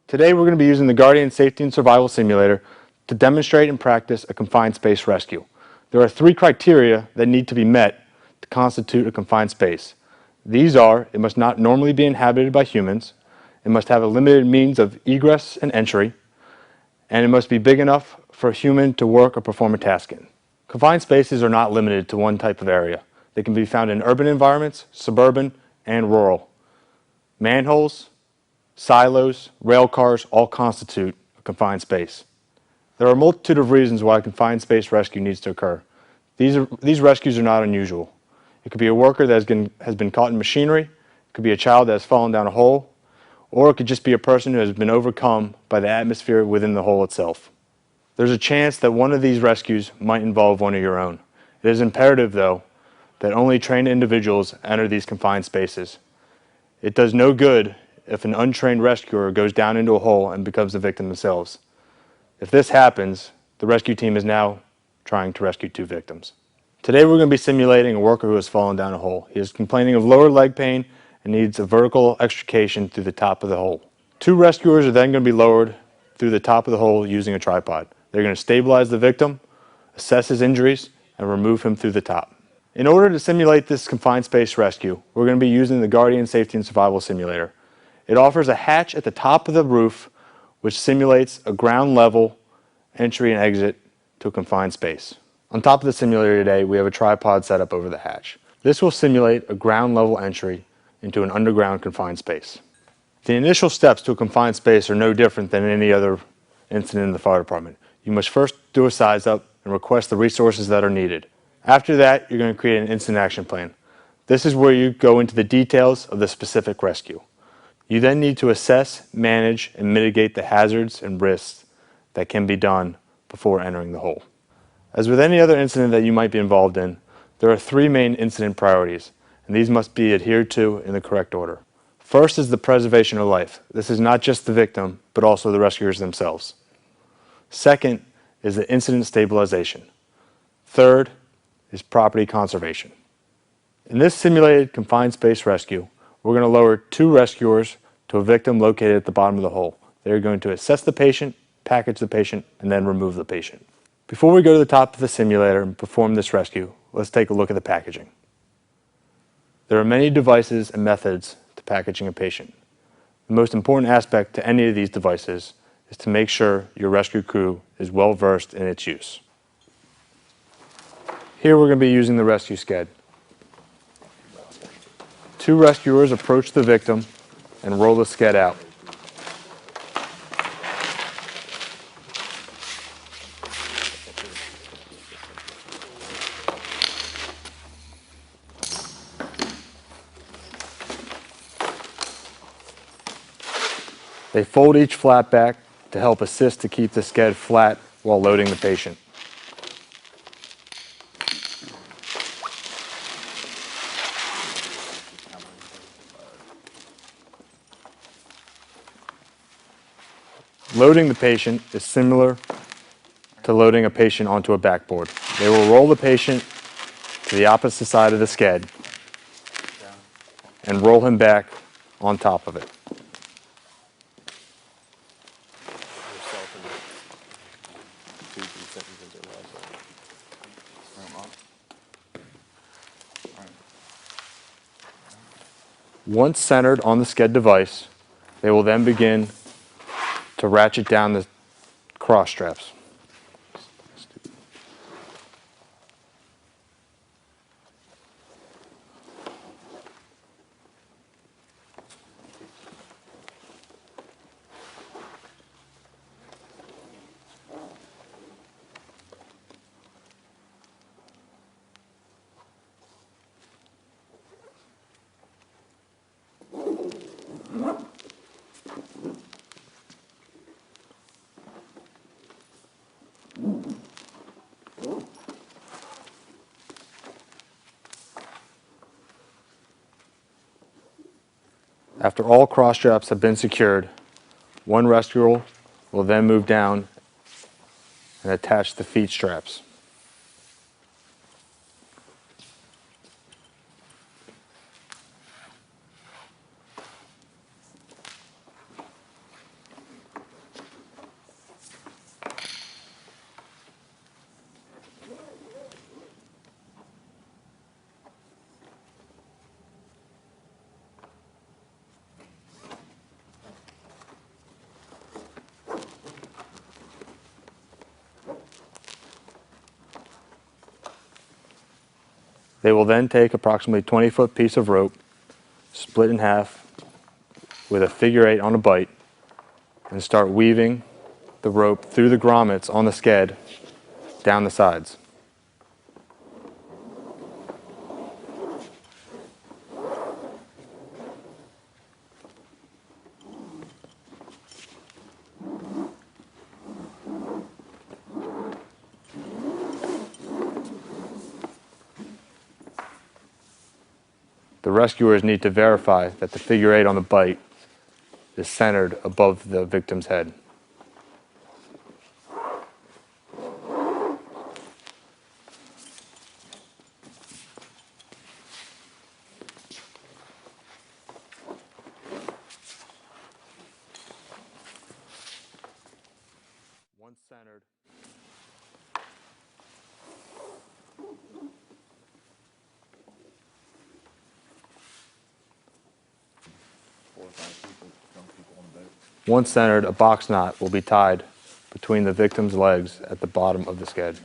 Today we're going to be using the Guardian Safety and Survival Simulator to demonstrate and practice a confined space rescue. There are 3 criteria that need to be met to constitute a confined space. These are: it must not normally be inhabited by humans, it must have a limited means of egress and entry, and it must be big enough for a human to work or perform a task in. Confined spaces are not limited to one type of area. They can be found in urban environments, suburban, and rural. Manholes, silos, rail cars all constitute a confined space. There are a multitude of reasons why a confined space rescue needs to occur. These rescues are not unusual. It could be a worker that has been caught in machinery, it could be a child that has fallen down a hole, or it could just be a person who has been overcome by the atmosphere within the hole itself. There's a chance that one of these rescues might involve one of your own. It is imperative, though, that only trained individuals enter these confined spaces. It does no good if an untrained rescuer goes down into a hole and becomes a victim themselves. If this happens, the rescue team is now trying to rescue 2 victims. Today we're going to be simulating a worker who has fallen down a hole. He is complaining of lower leg pain and needs a vertical extrication through the top of the hole. 2 rescuers are then going to be lowered through the top of the hole using a tripod. They're going to stabilize the victim, assess his injuries, and remove him through the top. In order to simulate this confined space rescue, we're going to be using the Guardian Safety and Survival Simulator. It offers a hatch at the top of the roof which simulates a ground level entry and exit to a confined space. On top of the simulator today, we have a tripod set up over the hatch. This will simulate a ground level entry into an underground confined space. The initial steps to a confined space are no different than any other incident in the fire department. You must first do a size up and request the resources that are needed. After that, you're going to create an incident action plan. This is where you go into the details of the specific rescue. You then need to assess, manage, and mitigate the hazards and risks that can be done before entering the hole. As with any other incident that you might be involved in, there are 3 main incident priorities, and these must be adhered to in the correct order. First is the preservation of life. This is not just the victim, but also the rescuers themselves. Second is the incident stabilization. Third is property conservation. In this simulated confined space rescue, we're going to lower 2 rescuers to a victim located at the bottom of the hole. They're going to assess the patient, package the patient, and then remove the patient. Before we go to the top of the simulator and perform this rescue, let's take a look at the packaging. There are many devices and methods to packaging a patient. The most important aspect to any of these devices is to make sure your rescue crew is well versed in its use. Here we're going to be using the rescue sked. 2 rescuers approach the victim and roll the sked out. They fold each flap back to help assist to keep the sked flat while loading the patient. Loading the patient is similar to loading a patient onto a backboard. They will roll the patient to the opposite side of the sked and roll him back on top of it. Once centered on the sked device, they will then begin to ratchet down the cross straps. After all cross straps have been secured, one rescuer will then move down and attach the feet straps. They will then take approximately 20-foot piece of rope, split in half with a figure 8 on a bite, and start weaving the rope through the grommets on the sked down the sides. The rescuers need to verify that the figure 8 on the bite is centered above the victim's head. Once centered, a box knot will be tied between the victim's legs at the bottom of the sked.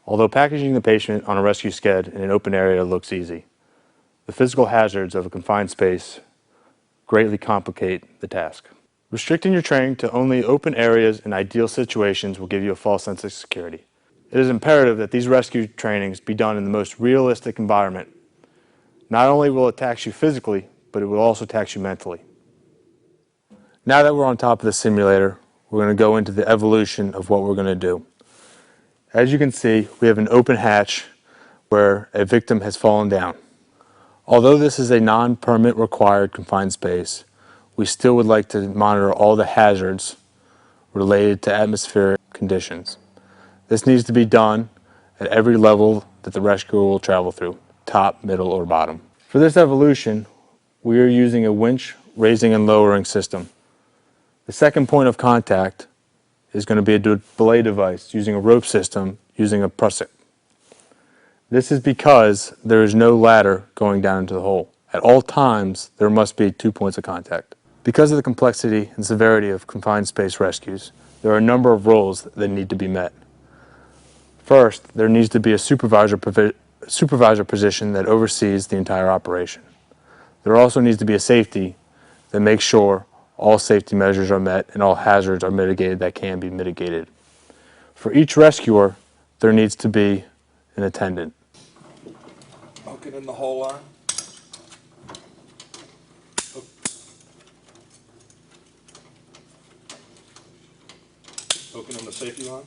Although packaging the patient on a rescue sked in an open area looks easy, the physical hazards of a confined space greatly complicate the task. Restricting your training to only open areas in ideal situations will give you a false sense of security. It is imperative that these rescue trainings be done in the most realistic environment. Not only will it tax you physically, but it will also tax you mentally. Now that we're on top of the simulator, we're going to go into the evolution of what we're going to do. As you can see, we have an open hatch where a victim has fallen down. Although this is a non-permit required confined space, we still would like to monitor all the hazards related to atmospheric conditions. This needs to be done at every level that the rescuer will travel through, top, middle, or bottom. For this evolution, we are using a winch raising and lowering system. The second point of contact is going to be a belay device using a rope system using a prusik. This is because there is no ladder going down into the hole. At all times, there must be 2 points of contact. Because of the complexity and severity of confined space rescues, there are a number of roles that need to be met. First, there needs to be a supervisor position that oversees the entire operation. There also needs to be a safety that makes sure all safety measures are met and all hazards are mitigated that can be mitigated. For each rescuer, there needs to be an attendant. Hook it in the hole line. Hook it in the safety line.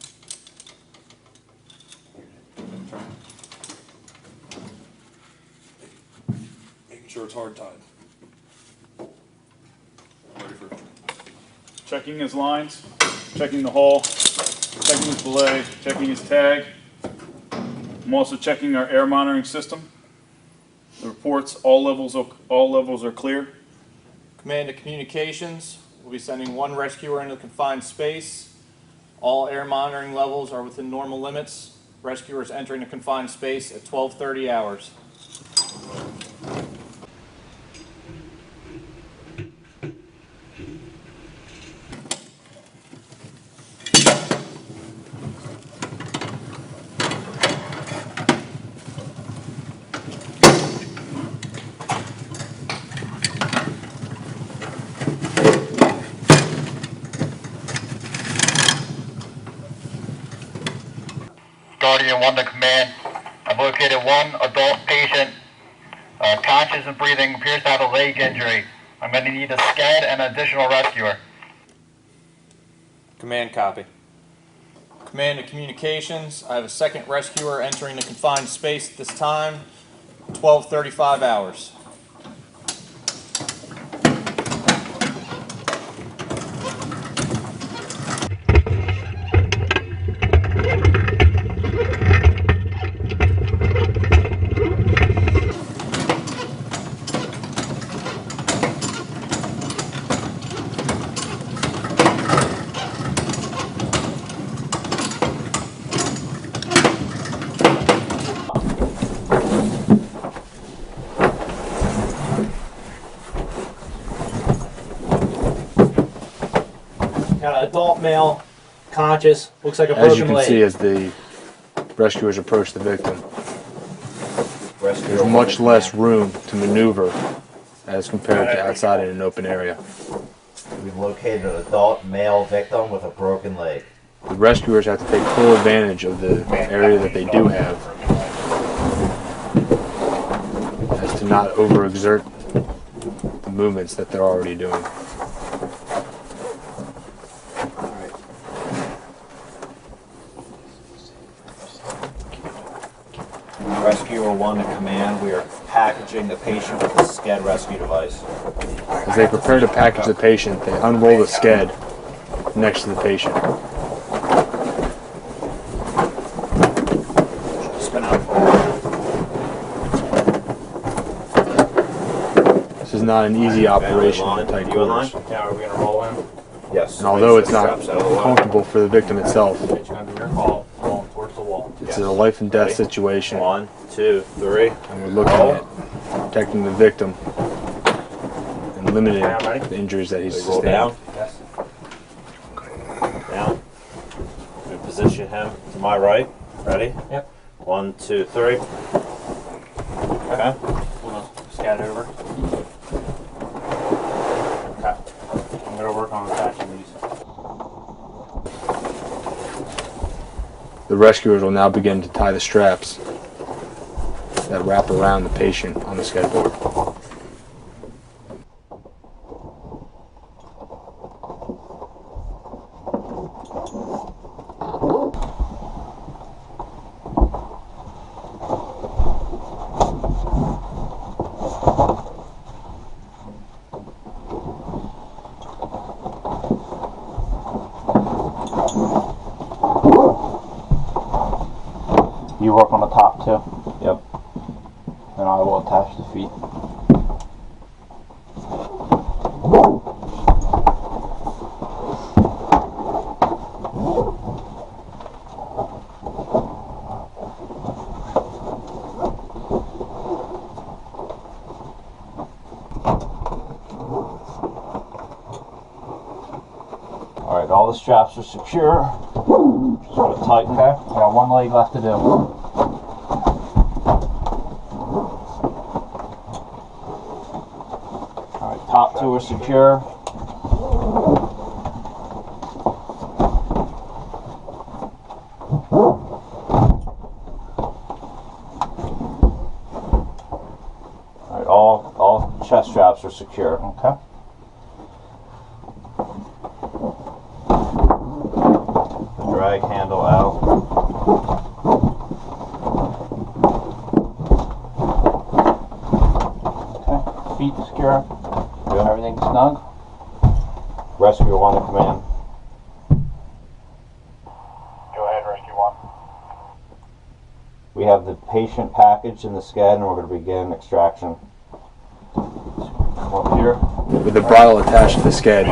Making sure it's hard tied. Ready for Checking his lines, checking the hole, checking his belay, checking his tag. I'm also checking our air monitoring system. The reports, all levels are clear. Command to communications. We'll be sending one rescuer into the confined space. All air monitoring levels are within normal limits. Rescuers entering the confined space at 12:30 hours. Guardian 1 to command. I've located one adult patient, conscious and breathing, appears to have a leg injury. I'm going to need a sked and an additional rescuer. Command copy. Command to communications. I have a second rescuer entering the confined space at this time. 12:35 hours. Got an adult male, conscious, looks like a As you broken can leg. see, as the rescuers approach the victim, Rescue there's much less room to maneuver as compared to outside in an open area. We've located an adult male victim with a broken leg. The rescuers have to take full advantage of the area that they do have, as to not overexert the movements that they're already doing. Rescuer 1 to command. We are packaging the patient with a SCED rescue device. As they prepare to package the patient, they unroll the sked next to the patient. Spin out. This is not an easy operation in tight You in line? quarters. Now, are we gonna roll in? Yes. And although it's not Straps out of the way. comfortable for the victim itself, It's gonna be your call, rolling towards the wall. this is a life and death situation, 1, 2, 3. and we're looking at protecting the victim and limiting the injuries that he's Roll sustained. down. Yes. Down. We position him to my right. Ready? Yep. 1, 2, 3. Okay. We'll scat over. Okay. I'm gonna work on attaching these. The rescuers will now begin to tie the straps that wrap around the patient on the sked board. You work on the top too, Yep. and I will attach the feet. All right. All the straps are secure. Just want to tighten. Okay, I got one leg left to do. All right. Top two are secure. All right. All chest straps are secure. Okay. The drag handle out. Okay. Feet secure. Good. Everything snug. Rescue 1 to command. Go ahead, Rescue 1. We have the patient packaged in the SCED, and we're going to begin extraction. Come up here. With the bridle attached to the sked,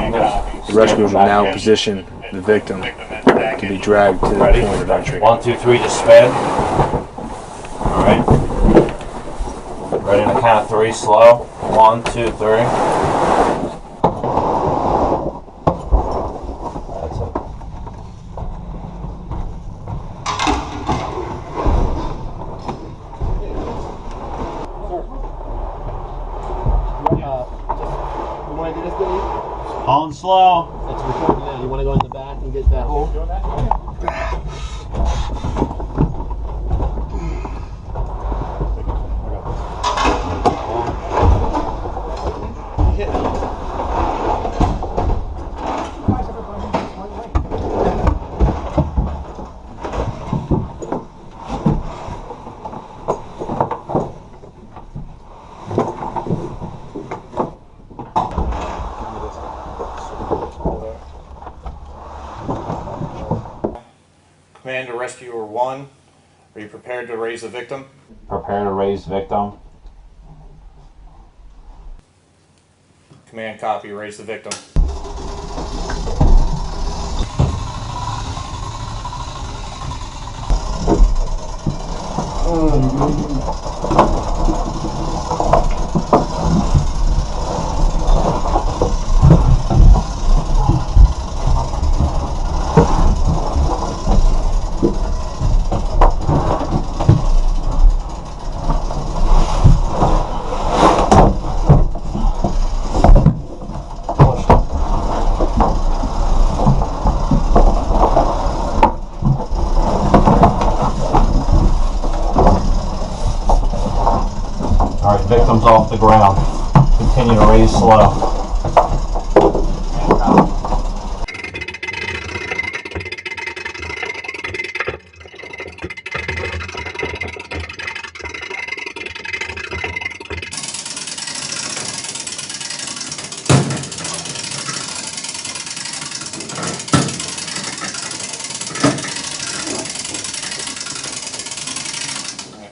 the rescuers will now position the victim to be dragged to the Ready? point of entry. 1, 2, 3, just spin. All right. Ready on the count of 3, slow. 1, 2, 3. That's it. You want to do this, Billy? On slow. It's recording now. You want to go in the back and get that hole? Commander Rescuer 1, are you prepared to raise the victim? Prepare to raise victim. Command copy, raise the victim. comes off the ground. Continue to raise slow.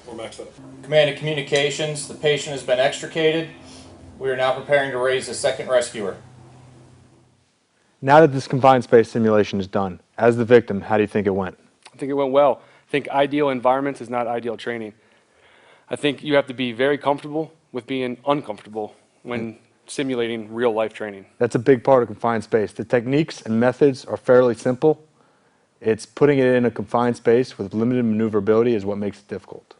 We're maxed up. Command of Communications, the patient has been extricated. We are now preparing to raise the second rescuer. Now that this confined space simulation is done, as the victim, how do you think it went? I think it went well. I think ideal environments is not ideal training. I think you have to be very comfortable with being uncomfortable when simulating real life training. That's a big part of confined space. The techniques and methods are fairly simple. It's putting it in a confined space with limited maneuverability is what makes it difficult.